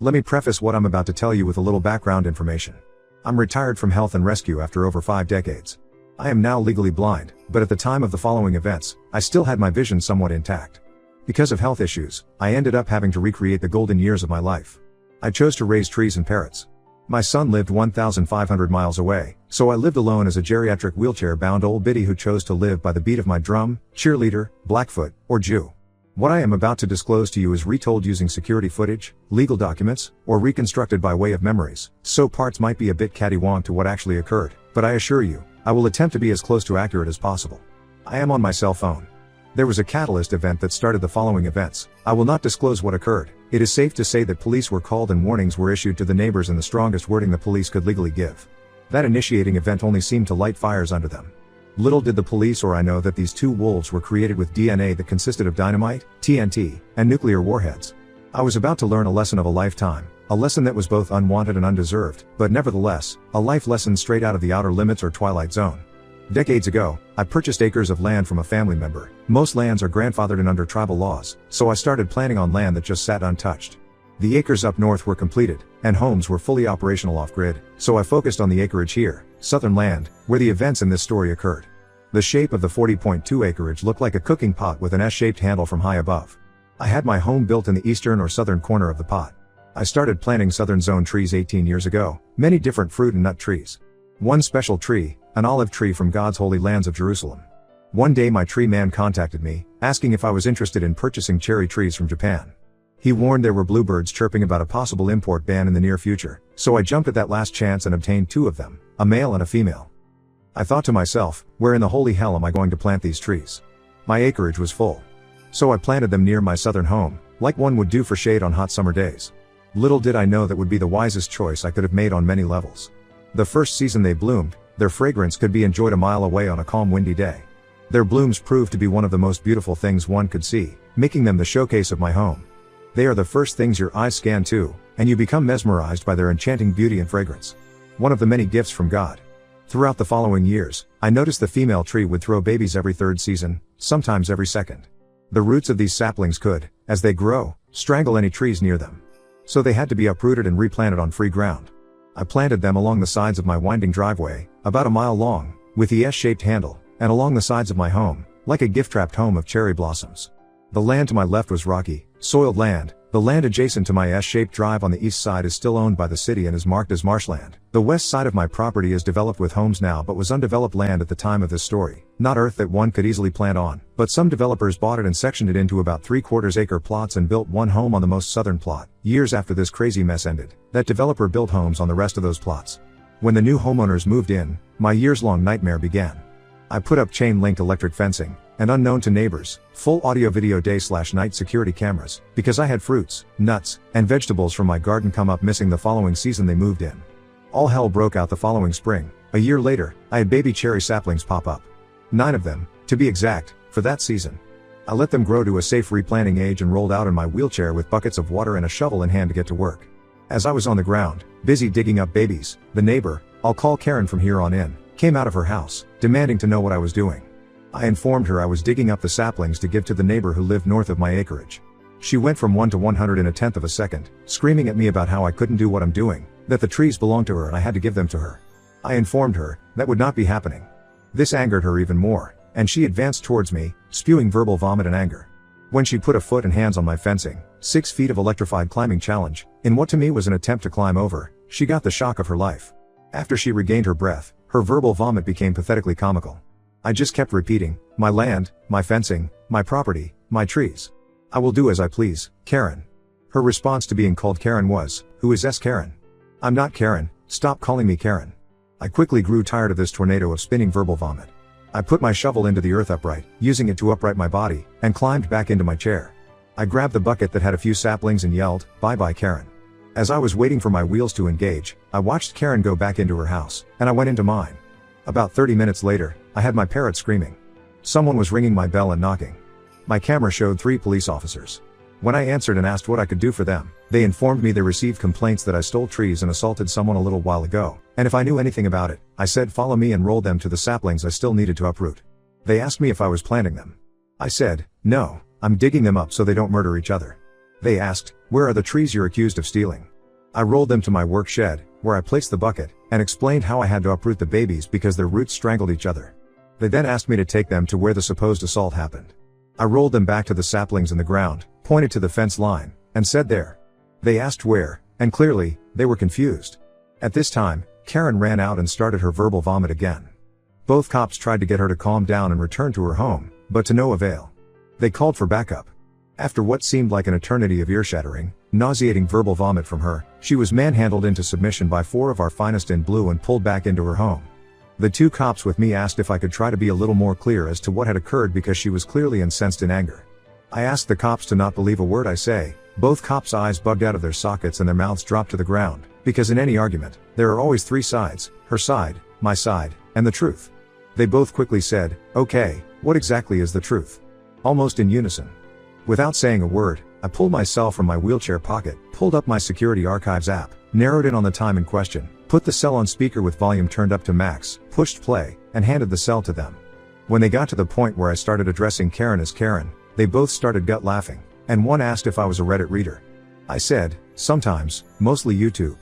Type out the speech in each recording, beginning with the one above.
Let me preface what I'm about to tell you with a little background information. I'm retired from health and rescue after over 5 decades. I am now legally blind, but at the time of the following events, I still had my vision somewhat intact. Because of health issues, I ended up having to recreate the golden years of my life. I chose to raise trees and parrots. My son lived 1,500 miles away, so I lived alone as a geriatric wheelchair-bound old biddy who chose to live by the beat of my drum, cheerleader, Blackfoot, or Jew. What I am about to disclose to you is retold using security footage, legal documents, or reconstructed by way of memories, so parts might be a bit cattywonk to what actually occurred, but I assure you, I will attempt to be as close to accurate as possible. I am on my cell phone. There was a catalyst event that started the following events. I will not disclose what occurred. It is safe to say that police were called and warnings were issued to the neighbors in the strongest wording the police could legally give. That initiating event only seemed to light fires under them. Little did the police or I know that these two wolves were created with DNA that consisted of dynamite, TNT, and nuclear warheads. I was about to learn a lesson of a lifetime, a lesson that was both unwanted and undeserved, but nevertheless, a life lesson straight out of the outer limits or twilight zone. Decades ago, I purchased acres of land from a family member. Most lands are grandfathered in under tribal laws, so I started planning on land that just sat untouched. The acres up north were completed, and homes were fully operational off-grid, so I focused on the acreage here, southern land, where the events in this story occurred. The shape of the 40.2 acreage looked like a cooking pot with an S-shaped handle from high above. I had my home built in the eastern or southern corner of the pot. I started planting southern zone trees 18 years ago, many different fruit and nut trees. One special tree, an olive tree from God's holy lands of Jerusalem. One day my tree man contacted me, asking if I was interested in purchasing cherry trees from Japan. He warned there were bluebirds chirping about a possible import ban in the near future, so I jumped at that last chance and obtained 2 of them, a male and a female. I thought to myself, where in the holy hell am I going to plant these trees? My acreage was full. So I planted them near my southern home, like one would do for shade on hot summer days. Little did I know that would be the wisest choice I could have made on many levels. The first season they bloomed, their fragrance could be enjoyed a mile away on a calm windy day. Their blooms proved to be one of the most beautiful things one could see, making them the showcase of my home. They are the first things your eyes scan to, and you become mesmerized by their enchanting beauty and fragrance. One of the many gifts from God. Throughout the following years, I noticed the female tree would throw babies every 3rd season, sometimes every 2nd. The roots of these saplings could, as they grow, strangle any trees near them. So they had to be uprooted and replanted on free ground. I planted them along the sides of my winding driveway, about a mile long, with the S-shaped handle, and along the sides of my home, like a gift-wrapped home of cherry blossoms. The land to my left was rocky, soiled land. The land adjacent to my S-shaped drive on the east side is still owned by the city and is marked as marshland. The west side of my property is developed with homes now but was undeveloped land at the time of this story. Not earth that one could easily plant on, but some developers bought it and sectioned it into about 3/4 acre plots and built one home on the most southern plot. Years after this crazy mess ended, that developer built homes on the rest of those plots. When the new homeowners moved in, my years-long nightmare began. I put up chain-linked electric fencing, and unknown to neighbors, full audio-video day/night security cameras, because I had fruits, nuts, and vegetables from my garden come up missing the following season they moved in. All hell broke out the following spring. A year later, I had baby cherry saplings pop up. 9 of them, to be exact, for that season. I let them grow to a safe replanting age and rolled out in my wheelchair with buckets of water and a shovel in hand to get to work. As I was on the ground, busy digging up babies, the neighbor, I'll call Karen from here on in, came out of her house, demanding to know what I was doing. I informed her I was digging up the saplings to give to the neighbor who lived north of my acreage. She went from 1 to 100 in a tenth of a second, screaming at me about how I couldn't do what I'm doing, that the trees belonged to her and I had to give them to her. I informed her that would not be happening. This angered her even more, and she advanced towards me, spewing verbal vomit and anger. When she put a foot and hands on my fencing, 6 feet of electrified climbing challenge, in what to me was an attempt to climb over, she got the shock of her life. After she regained her breath, her verbal vomit became pathetically comical. I just kept repeating, my land, my fencing, my property, my trees. I will do as I please, Karen. Her response to being called Karen was, who is Karen? I'm not Karen, stop calling me Karen. I quickly grew tired of this tornado of spinning verbal vomit. I put my shovel into the earth upright, using it to upright my body, and climbed back into my chair. I grabbed the bucket that had a few saplings and yelled, bye-bye Karen. As I was waiting for my wheels to engage, I watched Karen go back into her house, and I went into mine. About 30 minutes later, I had my parrot screaming. Someone was ringing my bell and knocking. My camera showed 3 police officers. When I answered and asked what I could do for them, they informed me they received complaints that I stole trees and assaulted someone a little while ago, and if I knew anything about it, I said follow me and rolled them to the saplings I still needed to uproot. They asked me if I was planting them. I said, no, I'm digging them up so they don't murder each other. They asked, where are the trees you're accused of stealing? I rolled them to my work shed, where I placed the bucket, and explained how I had to uproot the babies because their roots strangled each other. They then asked me to take them to where the supposed assault happened. I rolled them back to the saplings in the ground, pointed to the fence line, and said there. They asked where, and clearly, they were confused. At this time, Karen ran out and started her verbal vomit again. Both cops tried to get her to calm down and return to her home, but to no avail. They called for backup. After what seemed like an eternity of ear-shattering, nauseating verbal vomit from her, she was manhandled into submission by 4 of our finest in blue and pulled back into her home. The 2 cops with me asked if I could try to be a little more clear as to what had occurred because she was clearly incensed in anger. I asked the cops to not believe a word I say. Both cops' eyes bugged out of their sockets and their mouths dropped to the ground, because in any argument, there are always 3 sides, her side, my side, and the truth. They both quickly said, "Okay, what exactly is the truth?" Almost in unison. Without saying a word, I pulled my cell from my wheelchair pocket, pulled up my Security Archives app, narrowed in on the time in question, put the cell on speaker with volume turned up to max, pushed play, and handed the cell to them. When they got to the point where I started addressing Karen as Karen, they both started gut laughing, and one asked if I was a Reddit reader. I said, sometimes, mostly YouTube.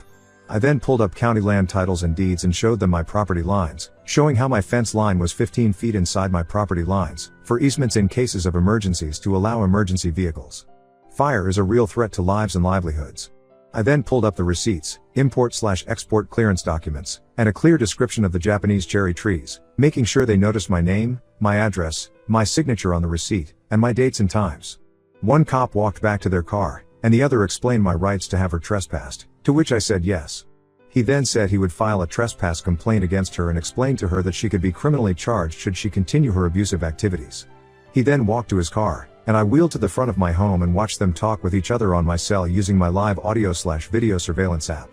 I then pulled up county land titles and deeds and showed them my property lines, showing how my fence line was 15 feet inside my property lines, for easements in cases of emergencies to allow emergency vehicles. Fire is a real threat to lives and livelihoods. I then pulled up the receipts, import/export clearance documents, and a clear description of the Japanese cherry trees, making sure they noticed my name, my address, my signature on the receipt, and my dates and times. One cop walked back to their car, and the other explained my rights to have her trespassed, to which I said yes. He then said he would file a trespass complaint against her and explained to her that she could be criminally charged should she continue her abusive activities. He then walked to his car, and I wheeled to the front of my home and watched them talk with each other on my cell using my live audio/video surveillance app.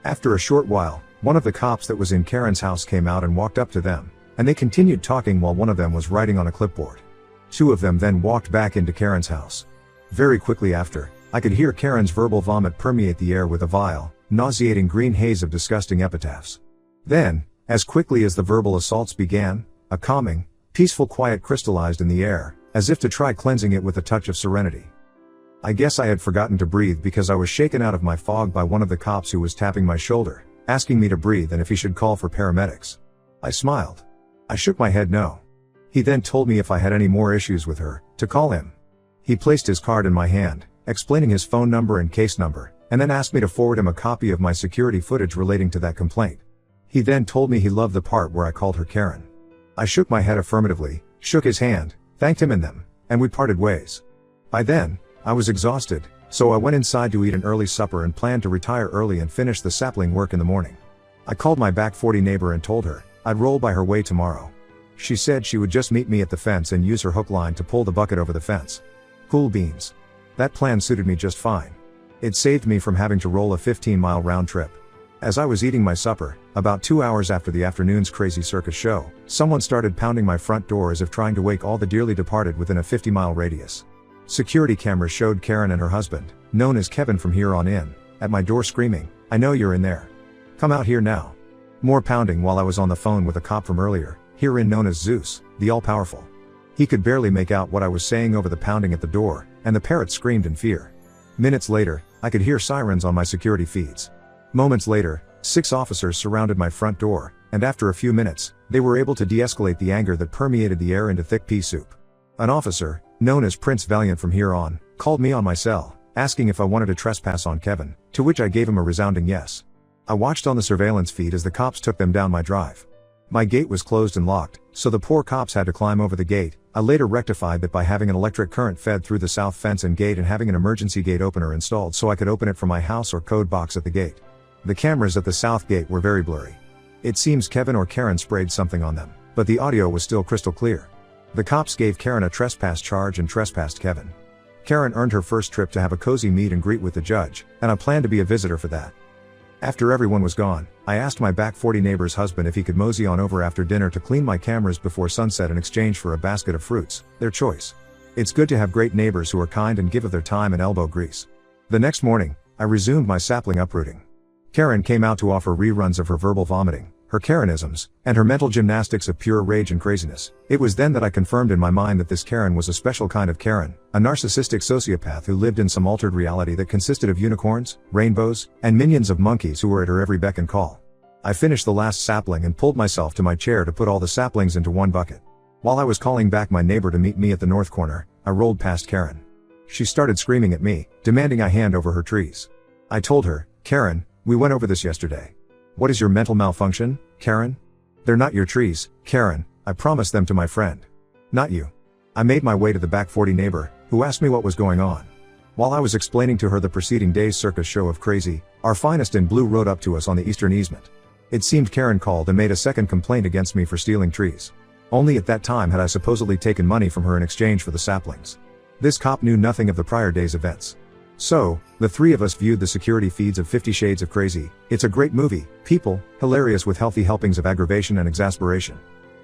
After a short while, one of the cops that was in Karen's house came out and walked up to them, and they continued talking while one of them was writing on a clipboard. 2 of them then walked back into Karen's house. Very quickly after, I could hear Karen's verbal vomit permeate the air with a vile, nauseating green haze of disgusting epitaphs. Then, as quickly as the verbal assaults began, a calming, peaceful quiet crystallized in the air, as if to try cleansing it with a touch of serenity. I guess I had forgotten to breathe because I was shaken out of my fog by one of the cops who was tapping my shoulder, asking me to breathe and if he should call for paramedics. I smiled. I shook my head no. He then told me if I had any more issues with her, to call him. He placed his card in my hand, explaining his phone number and case number, and then asked me to forward him a copy of my security footage relating to that complaint. He then told me he loved the part where I called her Karen. I shook my head affirmatively, shook his hand, thanked him in them, and we parted ways. By then, I was exhausted, so I went inside to eat an early supper and planned to retire early and finish the sapling work in the morning. I called my back 40 neighbor and told her I'd roll by her way tomorrow. She said she would just meet me at the fence and use her hook line to pull the bucket over the fence. Cool beans. That plan suited me just fine. It saved me from having to roll a 15-mile round trip. As I was eating my supper, about 2 hours after the afternoon's crazy circus show, someone started pounding my front door as if trying to wake all the dearly departed within a 50-mile radius. Security cameras showed Karen and her husband, known as Kevin from here on in, at my door screaming, "I know you're in there. Come out here now." More pounding while I was on the phone with a cop from earlier, herein known as Zeus, the all-powerful. He could barely make out what I was saying over the pounding at the door, and the parrot screamed in fear. Minutes later, I could hear sirens on my security feeds. Moments later, 6 officers surrounded my front door, and after a few minutes, they were able to de-escalate the anger that permeated the air into thick pea soup. An officer, known as Prince Valiant from here on, called me on my cell, asking if I wanted to trespass on Kevin, to which I gave him a resounding yes. I watched on the surveillance feed as the cops took them down my drive. My gate was closed and locked, so the poor cops had to climb over the gate. I later rectified that by having an electric current fed through the south fence and gate and having an emergency gate opener installed so I could open it from my house or code box at the gate. The cameras at the south gate were very blurry. It seems Kevin or Karen sprayed something on them, but the audio was still crystal clear. The cops gave Karen a trespass charge and trespassed Kevin. Karen earned her first trip to have a cozy meet and greet with the judge, and I planned to be a visitor for that. After everyone was gone, I asked my back 40 neighbor's husband if he could mosey on over after dinner to clean my cameras before sunset in exchange for a basket of fruits, their choice. It's good to have great neighbors who are kind and give of their time and elbow grease. The next morning, I resumed my sapling uprooting. Karen came out to offer reruns of her verbal vomiting. her Karenisms, and her mental gymnastics of pure rage and craziness. It was then that I confirmed in my mind that this Karen was a special kind of Karen, a narcissistic sociopath who lived in some altered reality that consisted of unicorns, rainbows, and minions of monkeys who were at her every beck and call. I finished the last sapling and pulled myself to my chair to put all the saplings into one bucket. While I was calling back my neighbor to meet me at the north corner, I rolled past Karen. She started screaming at me, demanding I hand over her trees. I told her, "Karen, we went over this yesterday. What is your mental malfunction, Karen? They're not your trees, Karen, I promised them to my friend. Not you." I made my way to the back 40 neighbor, who asked me what was going on. While I was explaining to her the preceding day's circus show of crazy, our finest in blue rode up to us on the eastern easement. It seemed Karen called and made a second complaint against me for stealing trees. Only at that time had I supposedly taken money from her in exchange for the saplings. This cop knew nothing of the prior day's events. So, the three of us viewed the security feeds of 50 Shades of Crazy. It's a great movie, people, hilarious with healthy helpings of aggravation and exasperation.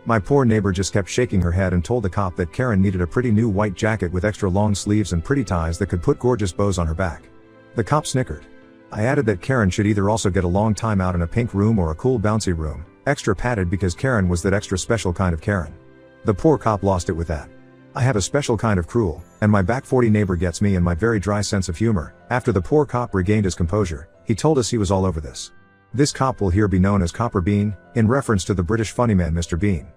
My poor neighbor just kept shaking her head and told the cop that Karen needed a pretty new white jacket with extra long sleeves and pretty ties that could put gorgeous bows on her back. The cop snickered. I added that Karen should either also get a long time out in a pink room or a cool bouncy room, extra padded because Karen was that extra special kind of Karen. The poor cop lost it with that. I have a special kind of cruel, and my back 40 neighbor gets me and my very dry sense of humor. After the poor cop regained his composure, he told us he was all over this. This cop will here be known as Copper Bean, in reference to the British funnyman Mr. Bean.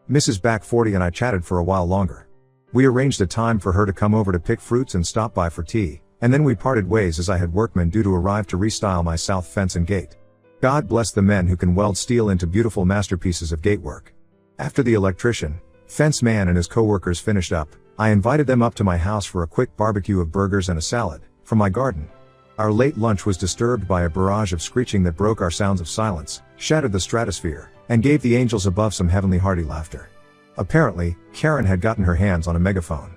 Mrs. Back 40 and I chatted for a while longer. We arranged a time for her to come over to pick fruits and stop by for tea, and then we parted ways as I had workmen due to arrive to restyle my south fence and gate. God bless the men who can weld steel into beautiful masterpieces of gate work. After the electrician, fence man and his co-workers finished up, I invited them up to my house for a quick barbecue of burgers and a salad, from my garden. Our late lunch was disturbed by a barrage of screeching that broke our sounds of silence, shattered the stratosphere, and gave the angels above some heavenly hearty laughter. Apparently, Karen had gotten her hands on a megaphone.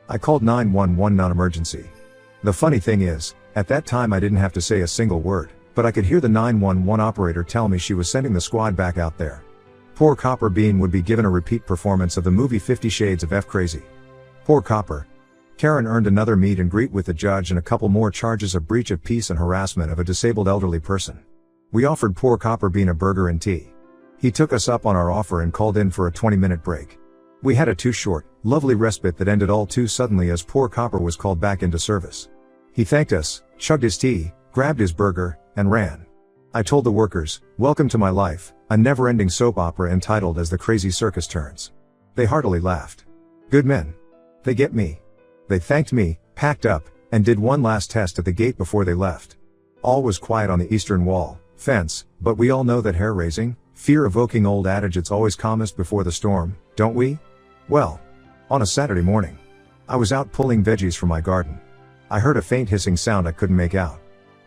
I called 911 non-emergency. The funny thing is, at that time I didn't have to say a single word, but I could hear the 911 operator tell me she was sending the squad back out there. Poor Copper Bean would be given a repeat performance of the movie 50 Shades of F Crazy. Poor Copper. Karen earned another meet and greet with the judge and a couple more charges of breach of peace and harassment of a disabled elderly person. We offered poor Copper Bean a burger and tea. He took us up on our offer and called in for a 20-minute break. We had a too short, lovely respite that ended all too suddenly as poor Copper was called back into service. He thanked us, chugged his tea, grabbed his burger, and ran. I told the workers, "Welcome to my life, a never-ending soap opera entitled As the Crazy Circus Turns." They heartily laughed. Good men. They get me. They thanked me, packed up, and did one last test at the gate before they left. All was quiet on the eastern wall, fence, but we all know that hair-raising, fear-evoking old adage it's always calmest before the storm, don't we? Well, on a Saturday morning, I was out pulling veggies from my garden. I heard a faint hissing sound I couldn't make out.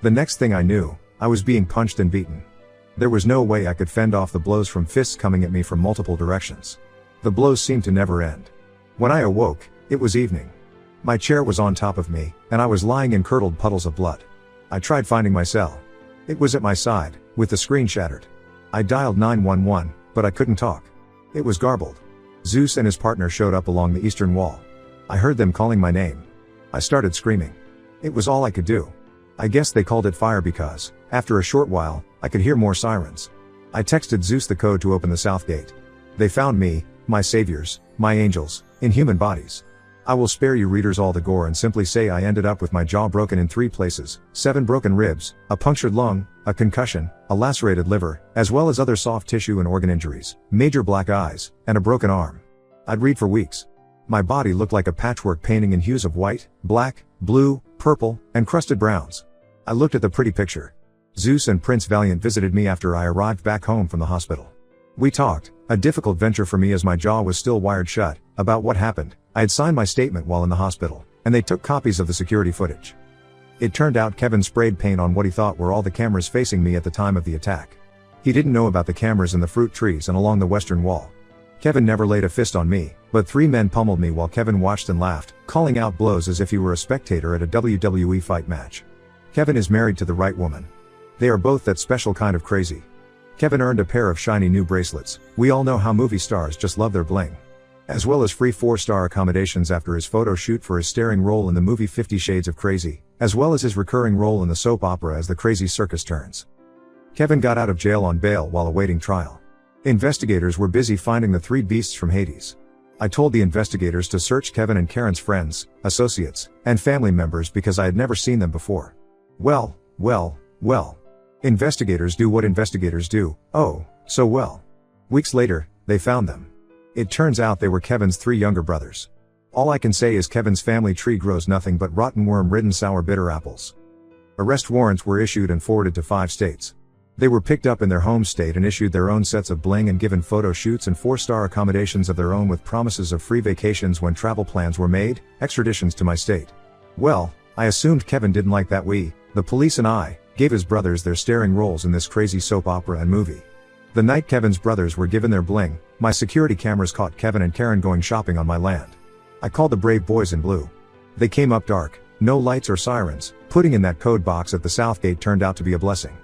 The next thing I knew, I was being punched and beaten. There was no way I could fend off the blows from fists coming at me from multiple directions. The blows seemed to never end. When I awoke, it was evening. My chair was on top of me, and I was lying in curdled puddles of blood. I tried finding my cell. It was at my side, with the screen shattered. I dialed 911, but I couldn't talk. It was garbled. Zeus and his partner showed up along the eastern wall. I heard them calling my name. I started screaming. It was all I could do. I guess they called it fire because, after a short while, I could hear more sirens. I texted Zeus the code to open the south gate. They found me, my saviors, my angels, in human bodies. I will spare you readers all the gore and simply say I ended up with my jaw broken in 3 places, 7 broken ribs, a punctured lung, a concussion, a lacerated liver, as well as other soft tissue and organ injuries, major black eyes, and a broken arm. I'd read for weeks. My body looked like a patchwork painting in hues of white, black, blue, purple, and crusted browns. I looked at the pretty picture. Zeus and Prince Valiant visited me after I arrived back home from the hospital. We talked, a difficult venture for me as my jaw was still wired shut, about what happened. I had signed my statement while in the hospital, and they took copies of the security footage. It turned out Kevin sprayed paint on what he thought were all the cameras facing me at the time of the attack. He didn't know about the cameras in the fruit trees and along the western wall. Kevin never laid a fist on me, but 3 men pummeled me while Kevin watched and laughed, calling out blows as if he were a spectator at a WWE fight match. Kevin is married to the right woman. They are both that special kind of crazy. Kevin earned a pair of shiny new bracelets. We all know how movie stars just love their bling. As well as free 4-star accommodations after his photo shoot for his starring role in the movie 50 Shades of Crazy, as well as his recurring role in the soap opera As the Crazy Circus Turns. Kevin got out of jail on bail while awaiting trial. Investigators were busy finding the three beasts from Hades. I told the investigators to search Kevin and Karen's friends, associates, and family members because I had never seen them before. Well. Investigators do what investigators do, oh, so well. Weeks later, they found them. It turns out they were Kevin's three younger brothers. All I can say is Kevin's family tree grows nothing but rotten worm-ridden sour bitter apples. Arrest warrants were issued and forwarded to 5 states. They were picked up in their home state and issued their own sets of bling and given photo shoots and 4-star accommodations of their own with promises of free vacations when travel plans were made, extraditions to my state. Well, I assumed Kevin didn't like that we, the police and I, gave his brothers their starring roles in this crazy soap opera and movie. The night Kevin's brothers were given their bling, my security cameras caught Kevin and Karen going shopping on my land. I called the brave boys in blue. They came up dark, no lights or sirens, putting in that code box at the south gate turned out to be a blessing.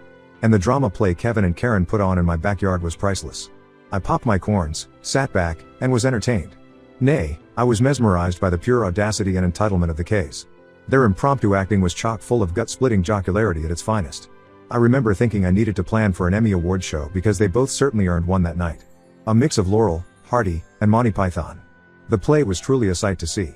And the drama play Kevin and Karen put on in my backyard was priceless. I popped my corns, sat back, and was entertained. Nay, I was mesmerized by the pure audacity and entitlement of the case. Their impromptu acting was chock full of gut-splitting jocularity at its finest. I remember thinking I needed to plan for an Emmy Award show because they both certainly earned one that night. A mix of Laurel, Hardy, and Monty Python. The play was truly a sight to see.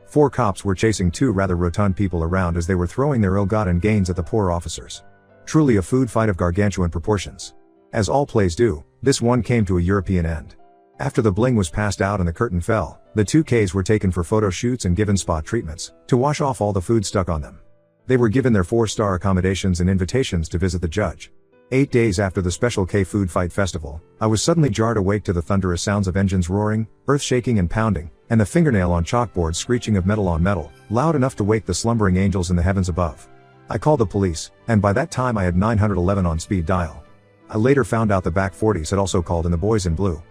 4 cops were chasing 2 rather rotund people around as they were throwing their ill-gotten gains at the poor officers. Truly a food fight of gargantuan proportions. As all plays do, this one came to a European end. After the bling was passed out and the curtain fell, the 2 Ks were taken for photo shoots and given spot treatments, to wash off all the food stuck on them. They were given their 4-star accommodations and invitations to visit the judge. 8 days after the Special K Food Fight Festival, I was suddenly jarred awake to the thunderous sounds of engines roaring, earth shaking and pounding, and the fingernail on chalkboard screeching of metal on metal, loud enough to wake the slumbering angels in the heavens above. I called the police, and by that time I had 911 on speed dial. I later found out the back 40s had also called in the boys in blue.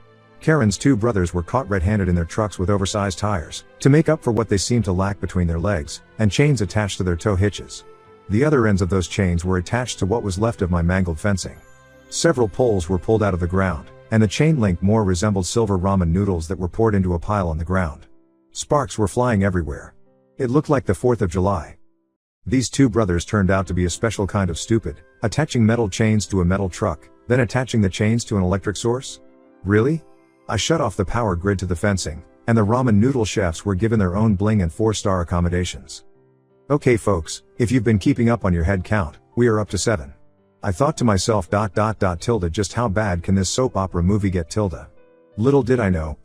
Karen's 2 brothers were caught red-handed in their trucks with oversized tires, to make up for what they seemed to lack between their legs, and chains attached to their tow hitches. The other ends of those chains were attached to what was left of my mangled fencing. Several poles were pulled out of the ground, and the chain link more resembled silver ramen noodles that were poured into a pile on the ground. Sparks were flying everywhere. It looked like the 4th of July. These 2 brothers turned out to be a special kind of stupid, attaching metal chains to a metal truck, then attaching the chains to an electric source? Really? I shut off the power grid to the fencing, and the ramen noodle chefs were given their own bling and 4-star accommodations. Okay folks, if you've been keeping up on your head count, we are up to 7. I thought to myself tilde just how bad can this soap opera movie get tilde? Little did I know,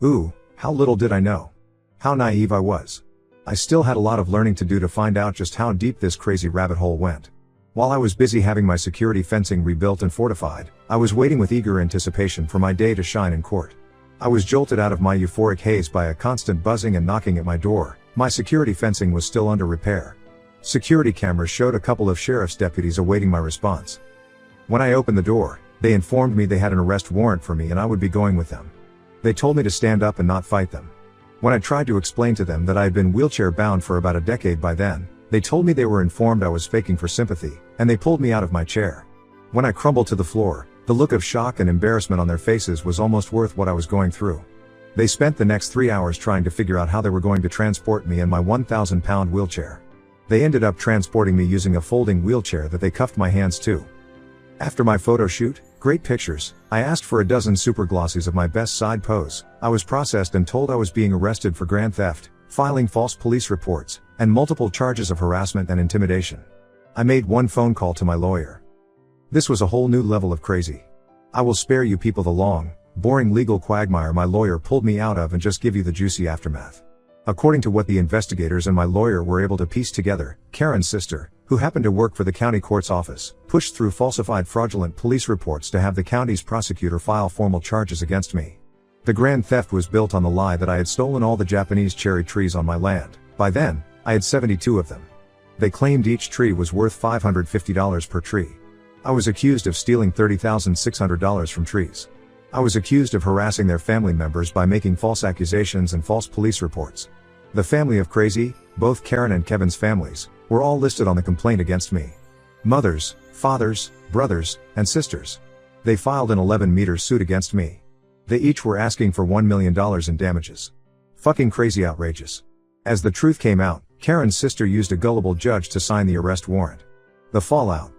how little did I know. How naive I was. I still had a lot of learning to do to find out just how deep this crazy rabbit hole went. While I was busy having my security fencing rebuilt and fortified, I was waiting with eager anticipation for my day to shine in court. I was jolted out of my euphoric haze by a constant buzzing and knocking at my door. My security fencing was still under repair. Security cameras showed a couple of sheriff's deputies awaiting my response. When I opened the door, they informed me they had an arrest warrant for me and I would be going with them. They told me to stand up and not fight them. When I tried to explain to them that I had been wheelchair bound for about a decade by then, they told me they were informed I was faking for sympathy, and they pulled me out of my chair. When I crumbled to the floor, the look of shock and embarrassment on their faces was almost worth what I was going through. They spent the next 3 hours trying to figure out how they were going to transport me in my 1,000-pound wheelchair. They ended up transporting me using a folding wheelchair that they cuffed my hands to. After my photo shoot, great pictures, I asked for a dozen super glossies of my best side pose. I was processed and told I was being arrested for grand theft, filing false police reports, and multiple charges of harassment and intimidation. I made one phone call to my lawyer. This was a whole new level of crazy. I will spare you people the long, boring legal quagmire my lawyer pulled me out of and just give you the juicy aftermath. According to what the investigators and my lawyer were able to piece together, Karen's sister, who happened to work for the county court's office, pushed through falsified fraudulent police reports to have the county's prosecutor file formal charges against me. The grand theft was built on the lie that I had stolen all the Japanese cherry trees on my land. By then, I had 72 of them. They claimed each tree was worth $550 per tree. I was accused of stealing $30,600 from trees. I was accused of harassing their family members by making false accusations and false police reports. The family of crazy, both Karen and Kevin's families, were all listed on the complaint against me. Mothers, fathers, brothers, and sisters. They filed an 11-meter suit against me. They each were asking for $1 million in damages. Fucking crazy outrageous. As the truth came out, Karen's sister used a gullible judge to sign the arrest warrant. The fallout.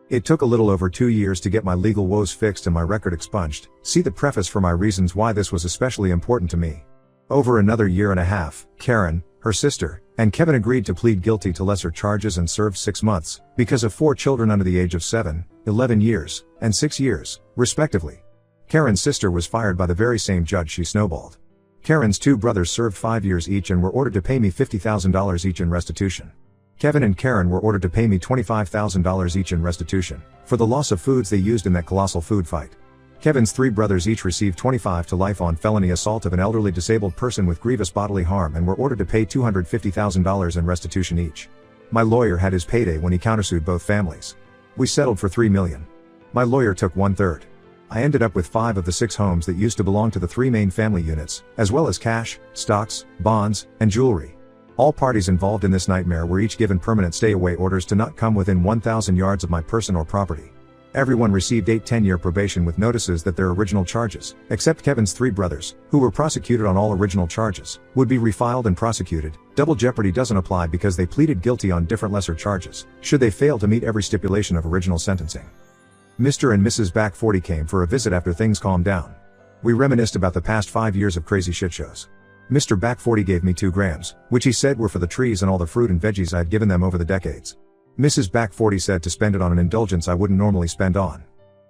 It took a little over 2 years to get my legal woes fixed and my record expunged. See the preface for my reasons why this was especially important to me. Over another year and a half, Karen, her sister, and Kevin agreed to plead guilty to lesser charges and served 6 months, because of 4 children under the age of 7, 11 years, and 6 years, respectively. Karen's sister was fired by the very same judge she snowballed. Karen's 2 brothers served 5 years each and were ordered to pay me $50,000 each in restitution. Kevin and Karen were ordered to pay me $25,000 each in restitution, for the loss of foods they used in that colossal food fight. Kevin's 3 brothers each received 25 to life on felony assault of an elderly disabled person with grievous bodily harm and were ordered to pay $250,000 in restitution each. My lawyer had his payday when he countersued both families. We settled for $3 million. My lawyer took 1/3. I ended up with 5 of the 6 homes that used to belong to the 3 main family units, as well as cash, stocks, bonds, and jewelry. All parties involved in this nightmare were each given permanent stay-away orders to not come within 1,000 yards of my person or property. Everyone received 8 10-year probation with notices that their original charges, except Kevin's 3 brothers, who were prosecuted on all original charges, would be refiled and prosecuted. Double jeopardy doesn't apply because they pleaded guilty on different lesser charges, should they fail to meet every stipulation of original sentencing. Mr. and Mrs. Back 40 came for a visit after things calmed down. We reminisced about the past 5 years of crazy shit shows. Mr. Back 40 gave me 2 grams, which he said were for the trees and all the fruit and veggies I had given them over the decades. Mrs. Back 40 said to spend it on an indulgence I wouldn't normally spend on.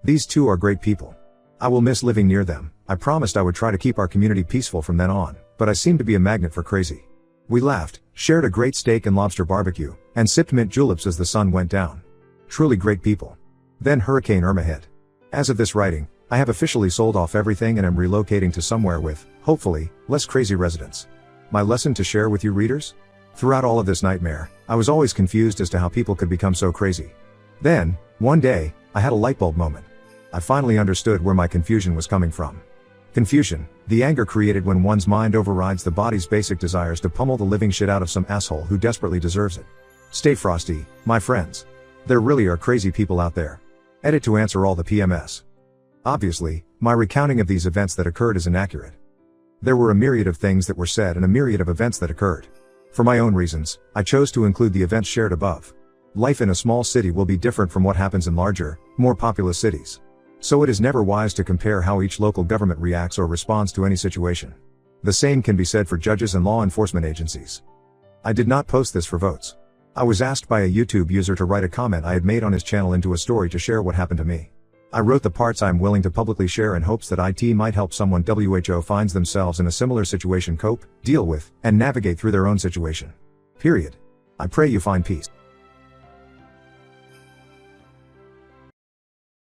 These 2 are great people. I will miss living near them. I promised I would try to keep our community peaceful from then on, but I seem to be a magnet for crazy. We laughed, shared a great steak and lobster barbecue, and sipped mint juleps as the sun went down. Truly great people. Then Hurricane Irma hit. As of this writing, I have officially sold off everything and am relocating to somewhere with, hopefully, less crazy residents. My lesson to share with you readers? Throughout all of this nightmare, I was always confused as to how people could become so crazy. Then, one day, I had a lightbulb moment. I finally understood where my confusion was coming from. Confusion, the anger created when one's mind overrides the body's basic desires to pummel the living shit out of some asshole who desperately deserves it. Stay frosty, my friends. There really are crazy people out there. Edit to answer all the PMS. Obviously, my recounting of these events that occurred is inaccurate. There were a myriad of things that were said and a myriad of events that occurred. For my own reasons, I chose to include the events shared above. Life in a small city will be different from what happens in larger, more populous cities. So it is never wise to compare how each local government reacts or responds to any situation. The same can be said for judges and law enforcement agencies. I did not post this for votes. I was asked by a YouTube user to write a comment I had made on his channel into a story to share what happened to me. I wrote the parts I am willing to publicly share in hopes that IT might help someone WHO finds themselves in a similar situation cope, deal with, and navigate through their own situation. Period. I pray you find peace.